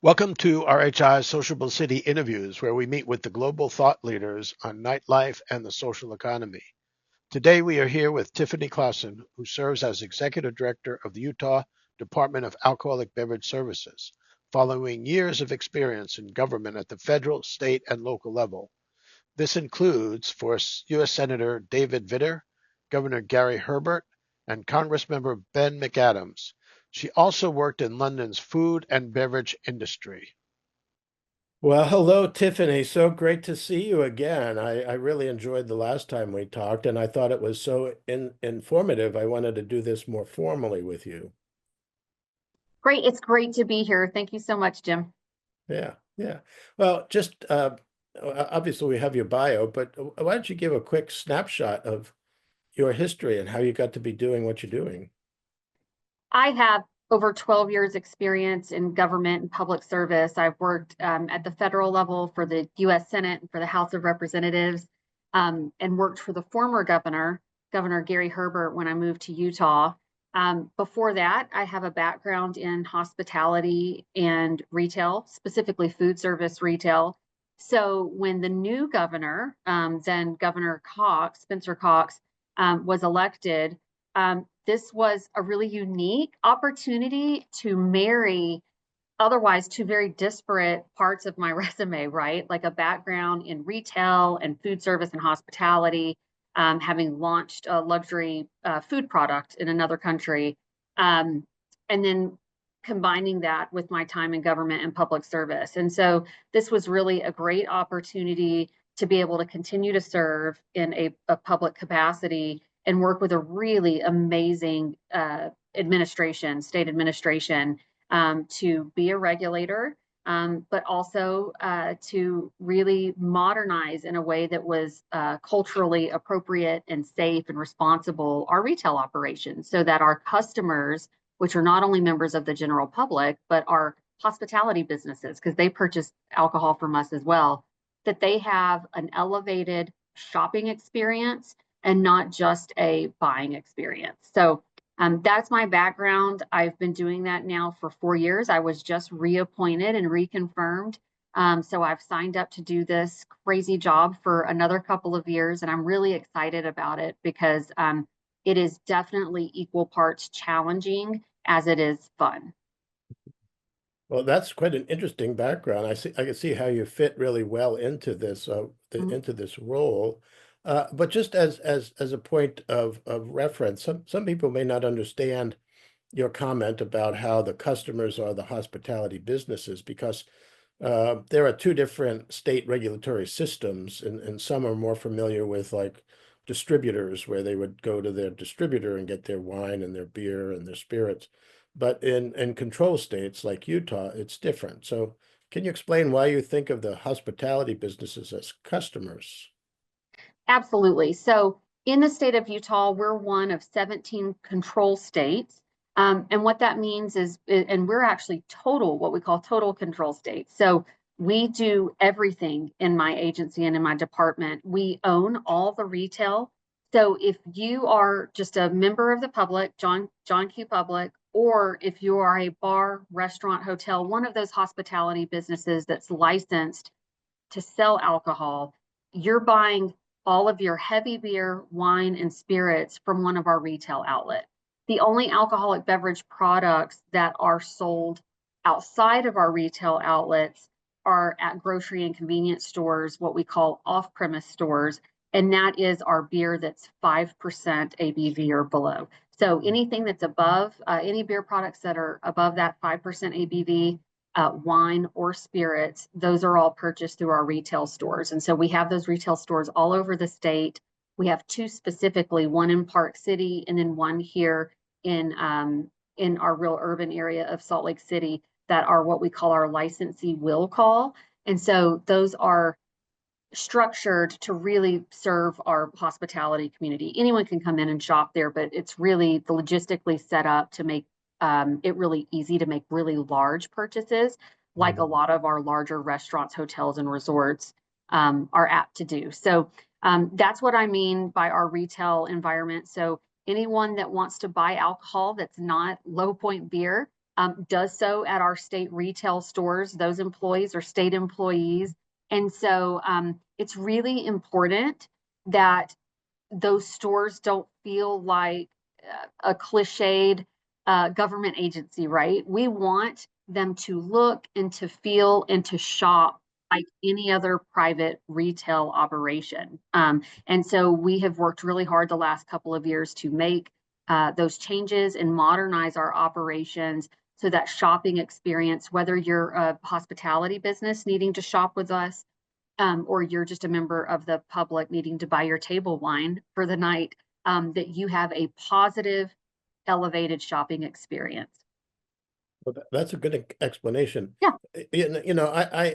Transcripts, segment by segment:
Welcome to RHI's Sociable City Interviews, where we meet with the global thought leaders on nightlife and the social economy. Today, we are here with Tiffany Clason, who serves as Executive Director of the Utah Department of Alcoholic Beverage Services, following years of experience in government at the federal, state, and local level. This includes for U.S. Senator David Vitter, Governor Gary Herbert, and Congressmember Ben McAdams. She also worked in London's food and beverage industry. Well, hello, Tiffany. So great to see you again. I really enjoyed the last time we talked, and I thought it was so informative. I wanted to do this more formally with you. Great. It's great to be here. Thank you so much, Jim. Yeah, yeah. Well, just obviously we have your bio, but why don't you give a quick snapshot of your history and how you got to be doing what you're doing? I have over 12 years experience in government and public service. I've worked at the federal level for the U.S. Senate and for the House of Representatives, and worked for the former governor, Governor Gary Herbert, when I moved to Utah. Before that, I have a background in hospitality and retail, specifically food service retail. So when the new governor, then Governor Cox, Spencer Cox, was elected, this was a really unique opportunity to marry otherwise two very disparate parts of my resume, right? Like a background in retail and food service and hospitality, having launched a luxury food product in another country, and then combining that with my time in government and public service. And so this was really a great opportunity to be able to continue to serve in a public capacity and work with a really amazing administration, state administration, to be a regulator, but also to really modernize in a way that was culturally appropriate and safe and responsible our retail operations so that our customers, which are not only members of the general public, but our hospitality businesses, because they purchase alcohol from us as well, that they have an elevated shopping experience and not just a buying experience. So that's my background. I've been doing that now for 4 years. I was just reappointed and reconfirmed. So I've signed up to do this crazy job for another couple of years, and I'm really excited about it because it is definitely equal parts challenging as it is fun. Well, that's quite an interesting background. I can see how you fit really well into this Mhm. into this role. But just as a point of reference, some people may not understand your comment about how the customers are the hospitality businesses because there are two different state regulatory systems, and some are more familiar with like distributors, where they would go to their distributor and get their wine and their beer and their spirits. But in control states like Utah, it's different. So can you explain why you think of the hospitality businesses as customers? Absolutely. So in the state of Utah, we're one of 17 control states. And what that means is, and we're actually total, what we call total control states. So we do everything in my agency and in my department. We own all the retail. So if you are just a member of the public, John Q. Public, or if you are a bar, restaurant, hotel, one of those hospitality businesses that's licensed to sell alcohol, you're buying all of your heavy beer, wine, and spirits from one of our retail outlets. The only alcoholic beverage products that are sold outside of our retail outlets are at grocery and convenience stores, what we call off-premise stores, and that is our beer that's 5% ABV or below. So anything that's above, any beer products that are above that 5% ABV, wine or spirits, those are all purchased through our retail stores. And so we have those retail stores all over the state. We have two specifically, one in Park City and then one here in our real urban area of Salt Lake City that are what we call our licensee will call. And so those are structured to really serve our hospitality community. Anyone can come in and shop there, but it's really logistically set up to make it really easy to make really large purchases, like a lot of our larger restaurants, hotels, and resorts are apt to do. So that's what I mean by our retail environment. So anyone that wants to buy alcohol that's not Low Point beer, does so at our state retail stores. Those employees are state employees. And so it's really important that those stores don't feel like a cliched government agency, right? We want them to look and to feel and to shop like any other private retail operation. And so we have worked really hard the last couple of years to make those changes and modernize our operations so that shopping experience, whether you're a hospitality business needing to shop with us, or you're just a member of the public needing to buy your table wine for the night, that you have a positive, elevated shopping experience. Well, that's a good explanation. Yeah.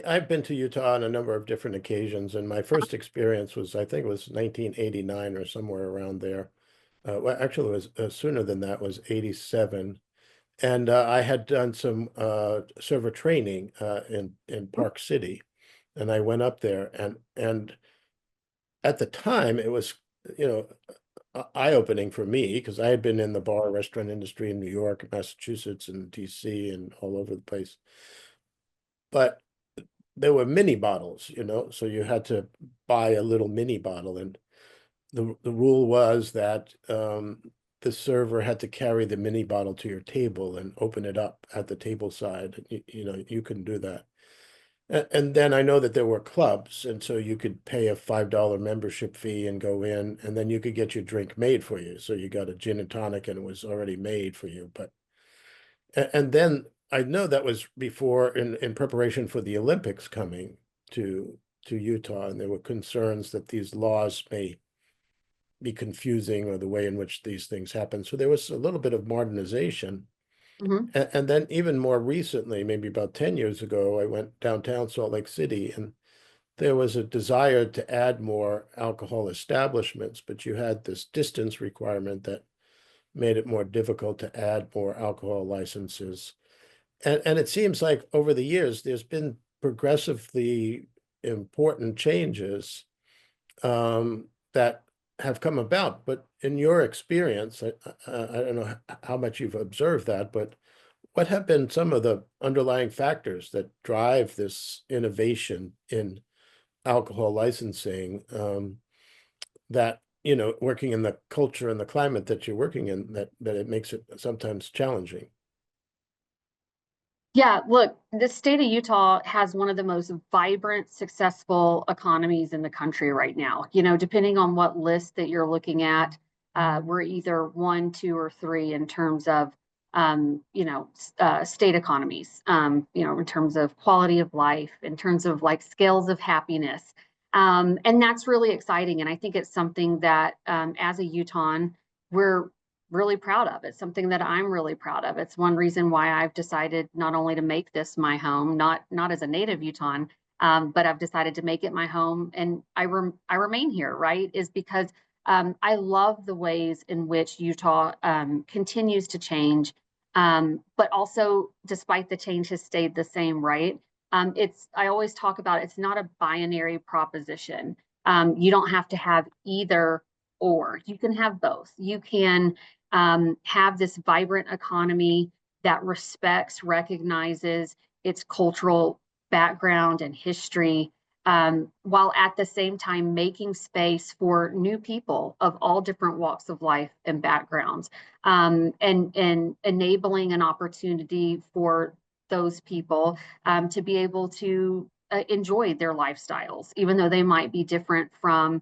I've been to Utah on a number of different occasions, and my first experience was, I think it was 1989 or somewhere around there. Well, actually, it was sooner than that, was 87. And I had done some server training in Park City, and I went up there, and at the time it was, eye-opening for me because I had been in the bar restaurant industry in New York, Massachusetts, and DC, and all over the place. But there were mini bottles, so you had to buy a little mini bottle, and the rule was that the server had to carry the mini bottle to your table and open it up at the table side. You couldn't do that. And then I know that there were clubs, and so you could pay a $5 membership fee and go in, and then you could get your drink made for you. So you got a gin and tonic, and it was already made for you. And then I know that was before, in preparation for the Olympics coming to Utah, and there were concerns that these laws may be confusing, or the way in which these things happen. So there was a little bit of modernization. And then even more recently, maybe about 10 years ago, I went downtown Salt Lake City, and there was a desire to add more alcohol establishments, but you had this distance requirement that made it more difficult to add more alcohol licenses. And it seems like over the years, there's been progressively important changes that have come about. But in your experience, I don't know how much you've observed that, but what have been some of the underlying factors that drive this innovation in alcohol licensing, that, working in the culture and the climate that you're working in, that it makes it sometimes challenging? Yeah, look, the state of Utah has one of the most vibrant, successful economies in the country right now. Depending on what list that you're looking at, we're either 1, 2, or 3 in terms of, state economies, in terms of quality of life, in terms of like scales of happiness. And that's really exciting. And I think it's something that, as a Utahn, we're really proud of. It's something that I'm really proud of. It's one reason why I've decided not only to make this my home, not as a native Utahn, but I've decided to make it my home, and I remain here, right? Is because I love the ways in which Utah continues to change, but also, despite the change, has stayed the same, right? I always talk about it's not a binary proposition. You don't have to have either or. You can have both. You can have this vibrant economy that respects, recognizes its cultural background and history, while at the same time making space for new people of all different walks of life and backgrounds, and enabling an opportunity for those people to be able to enjoy their lifestyles, even though they might be different from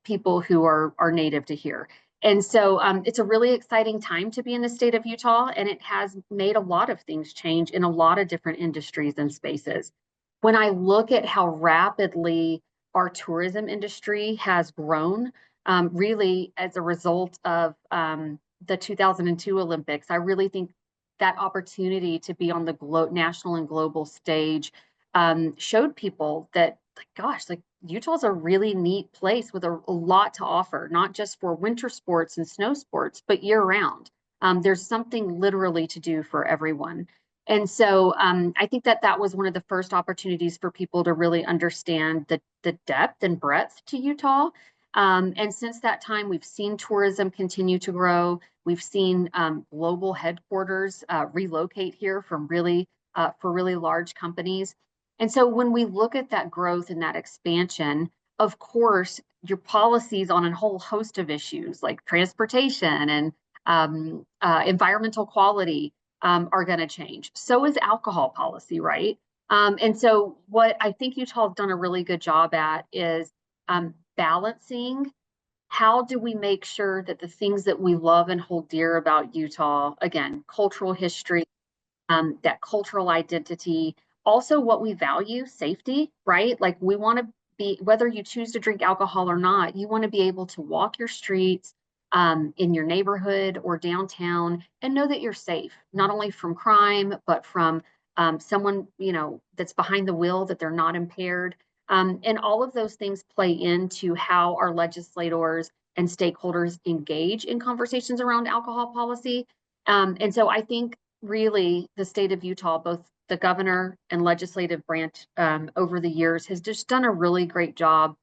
people who are native to here. And so it's a really exciting time to be in the state of Utah, and it has made a lot of things change in a lot of different industries and spaces. When I look at how rapidly our tourism industry has grown, really as a result of the 2002 Olympics, I really think that opportunity to be on the national and global stage showed people that, gosh, Utah's a really neat place with a lot to offer, not just for winter sports and snow sports, but year round. There's something literally to do for everyone. And so I think that was one of the first opportunities for people to really understand the depth and breadth to Utah. And since that time, we've seen tourism continue to grow. We've seen global headquarters relocate here from for really large companies. And so when we look at that growth and that expansion, of course, your policies on a whole host of issues like transportation and environmental quality are going to change. So is alcohol policy, right? And so what I think Utah has done a really good job at is balancing how do we make sure that the things that we love and hold dear about Utah, again, cultural history, that cultural identity, also what we value, safety, right? Like we want to be, whether you choose to drink alcohol or not, you want to be able to walk your streets in your neighborhood or downtown and know that you're safe, not only from crime, but from someone, that's behind the wheel, that they're not impaired. And all of those things play into how our legislators and stakeholders engage in conversations around alcohol policy. And so I think really the state of Utah, both the governor and legislative branch over the years, has just done a really great job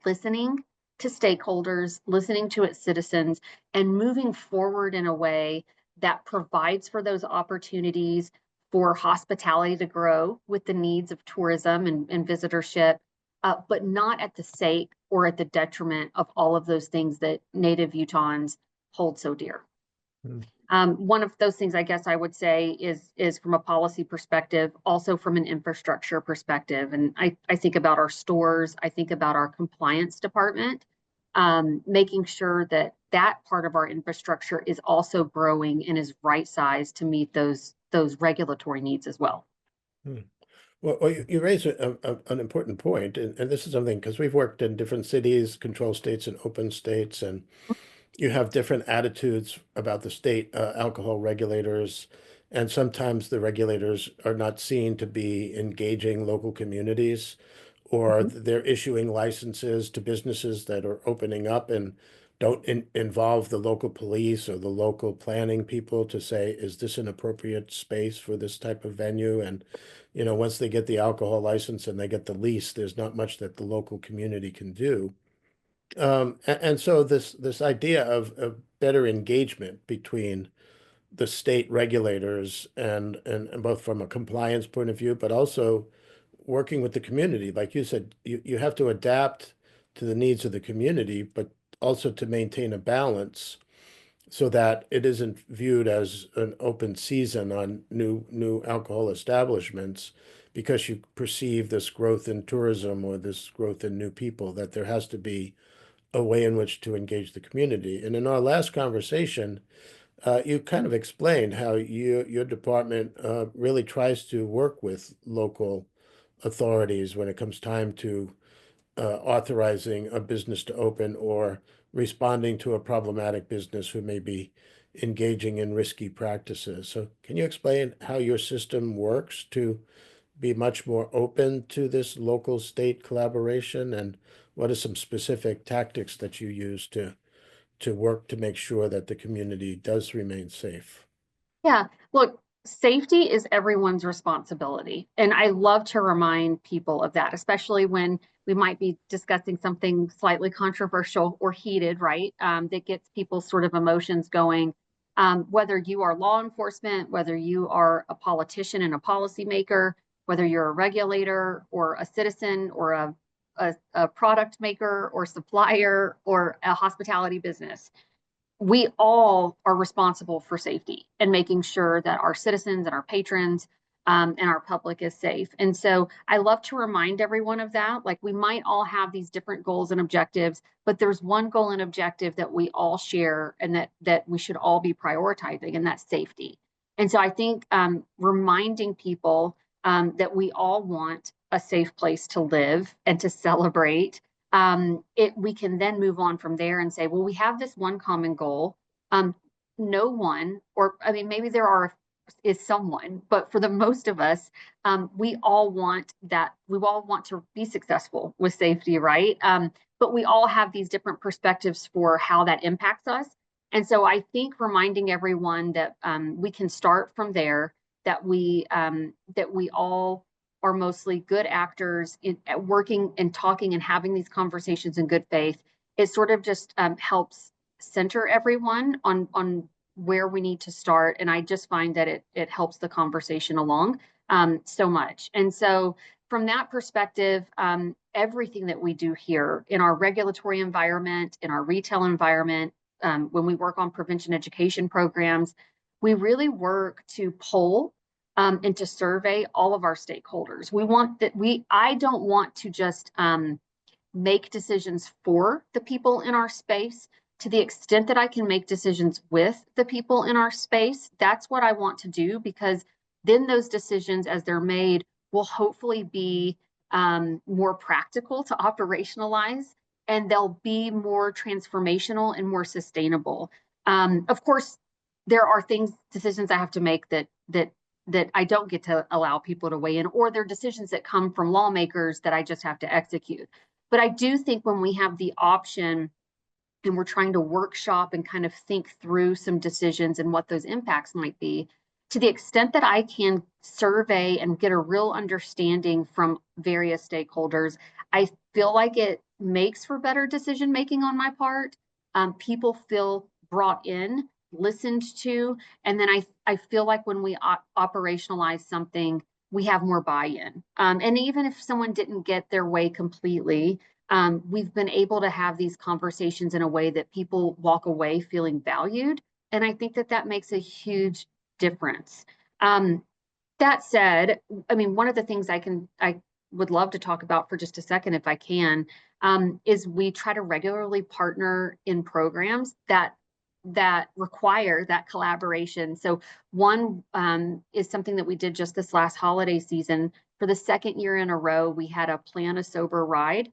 listening to stakeholders, listening to its citizens, and moving forward in a way that provides for those opportunities for hospitality to grow with the needs of tourism and visitorship, but not at the sake or at the detriment of all of those things that Native Utahns hold so dear. One of those things I guess I would say is from a policy perspective, also from an infrastructure perspective. And I think about our stores, I think about our compliance department, making sure that that part of our infrastructure is also growing and is right sized to meet those regulatory needs as well. Well, you raise an important point, and this is something because we've worked in different cities, control states and open states, and you have different attitudes about the state alcohol regulators, and sometimes the regulators are not seen to be engaging local communities, or they're issuing licenses to businesses that are opening up and don't involve the local police or the local planning people to say, is this an appropriate space for this type of venue? And, once they get the alcohol license and they get the lease, there's not much that the local community can do. And so this idea of better engagement between the state regulators and both from a compliance point of view, but also working with the community. Like you said, you have to adapt to the needs of the community, but also to maintain a balance so that it isn't viewed as an open season on new alcohol establishments because you perceive this growth in tourism or this growth in new people, that there has to be a way in which to engage the community. And in our last conversation, you kind of explained how your department really tries to work with local authorities when it comes time to authorizing a business to open or responding to a problematic business who may be engaging in risky practices. So can you explain how your system works to be much more open to this local state collaboration, and what are some specific tactics that you use to work to make sure that the community does remain safe? Yeah, look, safety is everyone's responsibility. And I love to remind people of that, especially when we might be discussing something slightly controversial or heated, right? That gets people's sort of emotions going. Whether you are law enforcement, whether you are a politician and a policymaker, whether you're a regulator or a citizen or a product maker or supplier or a hospitality business, we all are responsible for safety and making sure that our citizens and our patrons and our public is safe. And so I love to remind everyone of that. Like we might all have these different goals and objectives, but there's one goal and objective that we all share and that we should all be prioritizing, and that's safety. And so I think reminding people that we all want a safe place to live and to celebrate, we can then move on from there and say, well, we have this one common goal. No one, or I mean, maybe is someone, but for the most of us, we all want that. We all want to be successful with safety, right? But we all have these different perspectives for how that impacts us. And so I think reminding everyone that we can start from there, that we all are mostly good actors at working and talking and having these conversations in good faith. It sort of just helps center everyone on where we need to start. And I just find that it helps the conversation along so much. And so from that perspective, everything that we do here in our regulatory environment, in our retail environment, when we work on prevention education programs, we really work to poll and to survey all of our stakeholders. I don't want to just make decisions for the people in our space. To the extent that I can make decisions with the people in our space, that's what I want to do, because then those decisions, as they're made, will hopefully be more practical to operationalize, and they'll be more transformational and more sustainable. Of course, there are decisions I have to make that I don't get to allow people to weigh in, or they're decisions that come from lawmakers that I just have to execute. But I do think when we have the option and we're trying to workshop and kind of think through some decisions and what those impacts might be, to the extent that I can survey and get a real understanding from various stakeholders, I feel like it makes for better decision making on my part. People feel brought in, listened to, and then I feel like when we operationalize something, we have more buy-in. And even if someone didn't get their way completely, we've been able to have these conversations in a way that people walk away feeling valued. And I think that makes a huge difference. That said, I mean, one of the things I would love to talk about for just a second, if I can, is we try to regularly partner in programs that require that collaboration. So one is something that we did just this last holiday season. For the second year in a row, we had a Plan a Sober Ride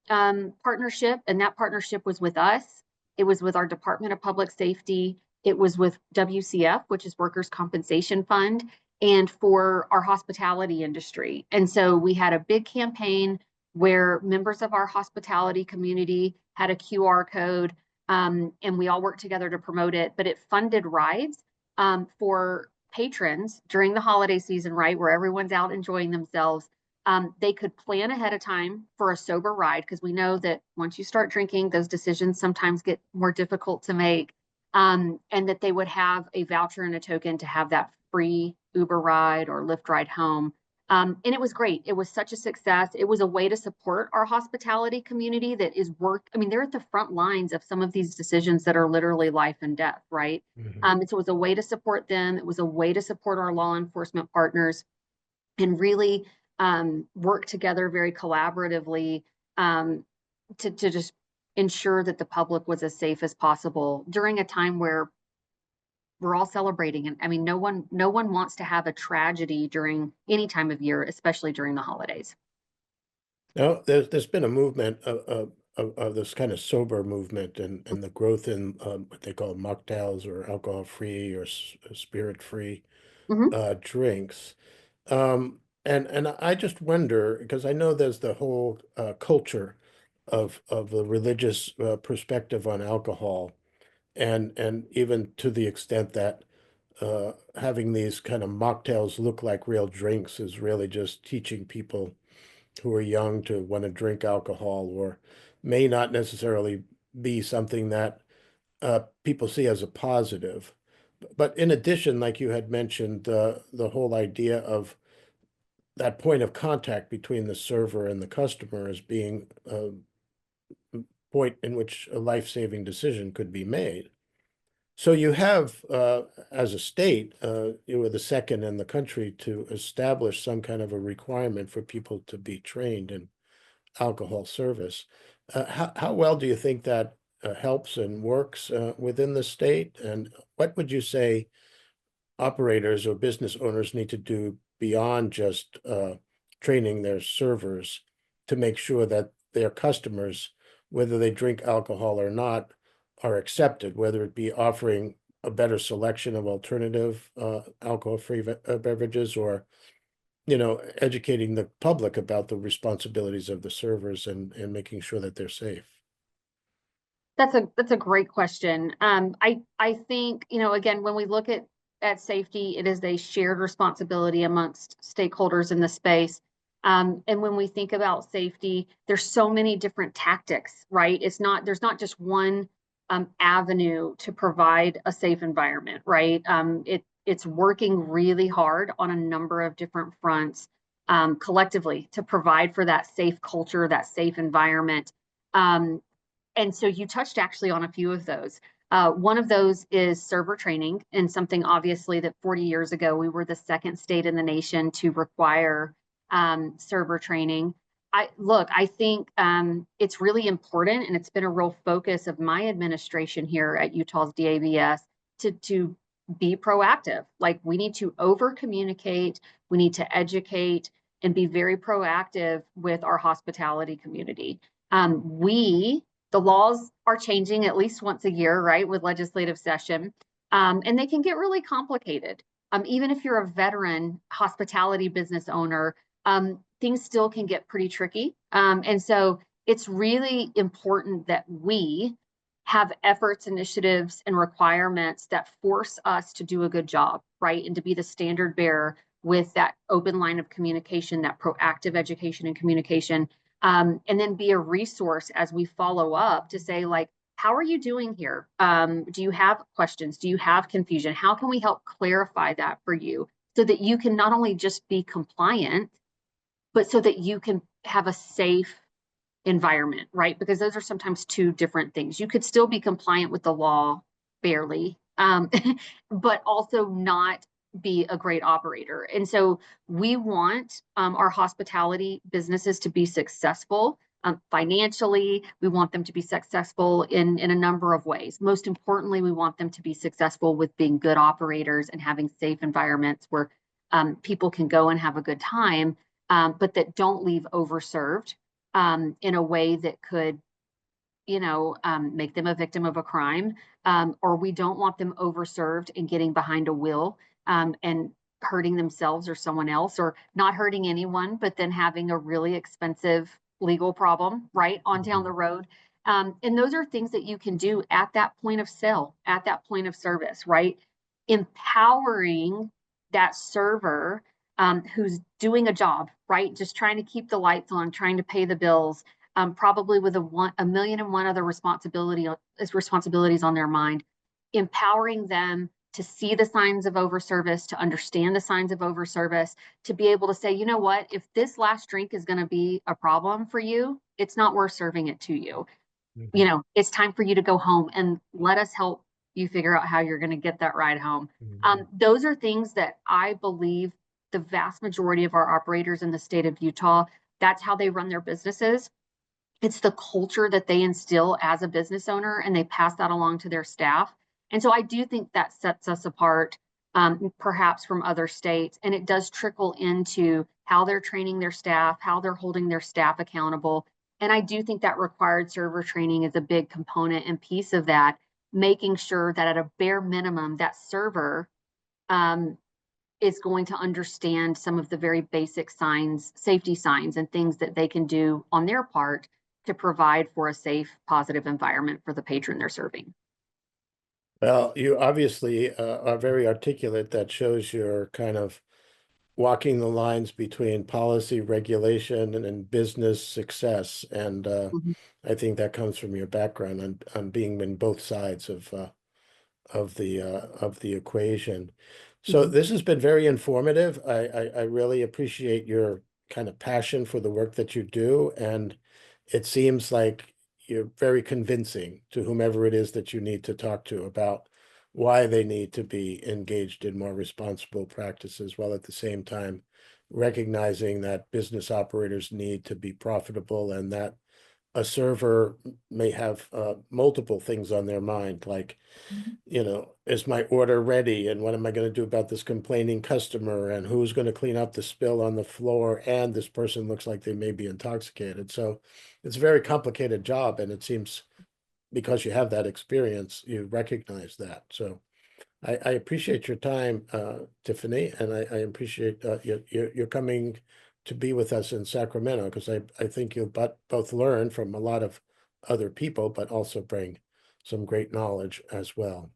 partnership, and that partnership was with us. It was with our Department of Public Safety. It was with WCF, which is Workers' Compensation Fund, and for our hospitality industry. And so we had a big campaign where members of our hospitality community had a QR code, and we all worked together to promote it. But it funded rides for patrons during the holiday season, right, where everyone's out enjoying themselves. They could plan ahead of time for a sober ride, because we know that once you start drinking, those decisions sometimes get more difficult to make, and that they would have a voucher and a token to have that free Uber ride or Lyft ride home. And it was great. It was such a success. It was a way to support our hospitality community that is they're at the front lines of some of these decisions that are literally life and death, right? Mhm. And so it was a way to support them. It was a way to support our law enforcement partners and really work together very collaboratively to just ensure that the public was as safe as possible during a time where we're all celebrating. And I mean, no one wants to have a tragedy during any time of year, especially during the holidays. Now, there's been a movement of this kind of sober movement and the growth in what they call mocktails or alcohol-free or spirit-free Mhm. drinks. And I just wonder, because I know there's the whole culture of the religious perspective on alcohol, and even to the extent that having these kind of mocktails look like real drinks is really just teaching people who are young to want to drink alcohol, or may not necessarily be something that people see as a positive. But in addition, like you had mentioned, the whole idea of that point of contact between the server and the customer as being a point in which a life-saving decision could be made. So you have, as a state, you were the second in the country to establish some kind of a requirement for people to be trained in alcohol service. How well do you think that helps and works within the state? And what would you say operators or business owners need to do beyond just training their servers to make sure that their customers, whether they drink alcohol or not, are accepted, whether it be offering a better selection of alternative alcohol-free beverages, or educating the public about the responsibilities of the servers and making sure that they're safe? That's a great question. I think, again, when we look at safety, it is a shared responsibility amongst stakeholders in the space. And when we think about safety, there's so many different tactics, right? There's not just one avenue to provide a safe environment, right? It's working really hard on a number of different fronts collectively to provide for that safe culture, that safe environment. And so you touched actually on a few of those. One of those is server training, and something obviously that 40 years ago, we were the second state in the nation to require server training. I think it's really important, and it's been a real focus of my administration here at Utah's DABS to be proactive. Like, we need to over communicate, we need to educate, and be very proactive with our hospitality community. The laws are changing at least once a year, right, with legislative session, and they can get really complicated. Even if you're a veteran hospitality business owner, things still can get pretty tricky. And so it's really important that we have efforts, initiatives, and requirements that force us to do a good job, right, and to be the standard bearer with that open line of communication, that proactive education and communication. And then be a resource as we follow up to say, like, how are you doing here? Do you have questions? Do you have confusion? How can we help clarify that for you so that you can not only just be compliant, but so that you can have a safe environment, right? Because those are sometimes two different things. You could still be compliant with the law barely, but also not be a great operator. And so we want our hospitality businesses to be successful financially. We want them to be successful in a number of ways. Most importantly, we want them to be successful with being good operators and having safe environments where people can go and have a good time, but that don't leave overserved in a way that could, make them a victim of a crime, or we don't want them overserved and getting behind a wheel and hurting themselves or someone else, or not hurting anyone, but then having a really expensive legal problem right on down the road. And those are things that you can do at that point of sale, at that point of service, right? Empowering that server who's doing a job, right? Just trying to keep the lights on, trying to pay the bills, probably with a million and one other responsibilities on their mind, empowering them to see the signs of overservice, to understand the signs of overservice, to be able to say, you know what, if this last drink is going to be a problem for you, it's not worth serving it to you. Mm-hmm. It's time for you to go home, and let us help you figure out how you're going to get that ride home. Mm-hmm. Those are things that I believe the vast majority of our operators in the state of Utah, that's how they run their businesses. It's the culture that they instill as a business owner, and they pass that along to their staff. And so I do think that sets us apart, perhaps from other states. And it does trickle into how they're training their staff, how they're holding their staff accountable. And I do think that required server training is a big component and piece of that, making sure that at a bare minimum, that server is going to understand some of the very basic signs, safety signs, and things that they can do on their part to provide for a safe, positive environment for the patron they're serving. Well, you obviously are very articulate. That shows you're kind of walking the lines between policy, regulation, and business success. And Mhm. I think that comes from your background on being in both sides of the equation. So Mhm. this has been very informative. I really appreciate your kind of passion for the work that you do, and it seems like you're very convincing to whomever it is that you need to talk to about why they need to be engaged in more responsible practices, while at the same time recognizing that business operators need to be profitable and that a server may have multiple things on their mind, like, is my order ready? And what am I going to do about this complaining customer? And who's going to clean up the spill on the floor? And this person looks like they may be intoxicated. So it's a very complicated job. And it seems because you have that experience, you recognize that. So I appreciate your time, Tiffany, and I appreciate your coming to be with us in Sacramento, because I think you'll both learn from a lot of other people, but also bring some great knowledge as well.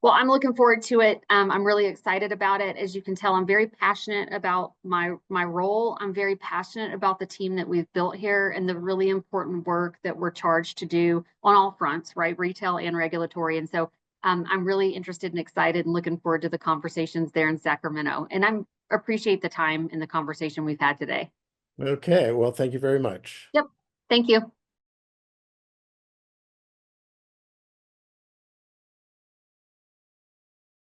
Well, I'm looking forward to it. I'm really excited about it. As you can tell, I'm very passionate about my role. I'm very passionate about the team that we've built here and the really important work that we're charged to do on all fronts, right? Retail and regulatory. And so I'm really interested and excited and looking forward to the conversations there in Sacramento. And I appreciate the time and the conversation we've had today. Okay, well, thank you very much. Yep. Thank you.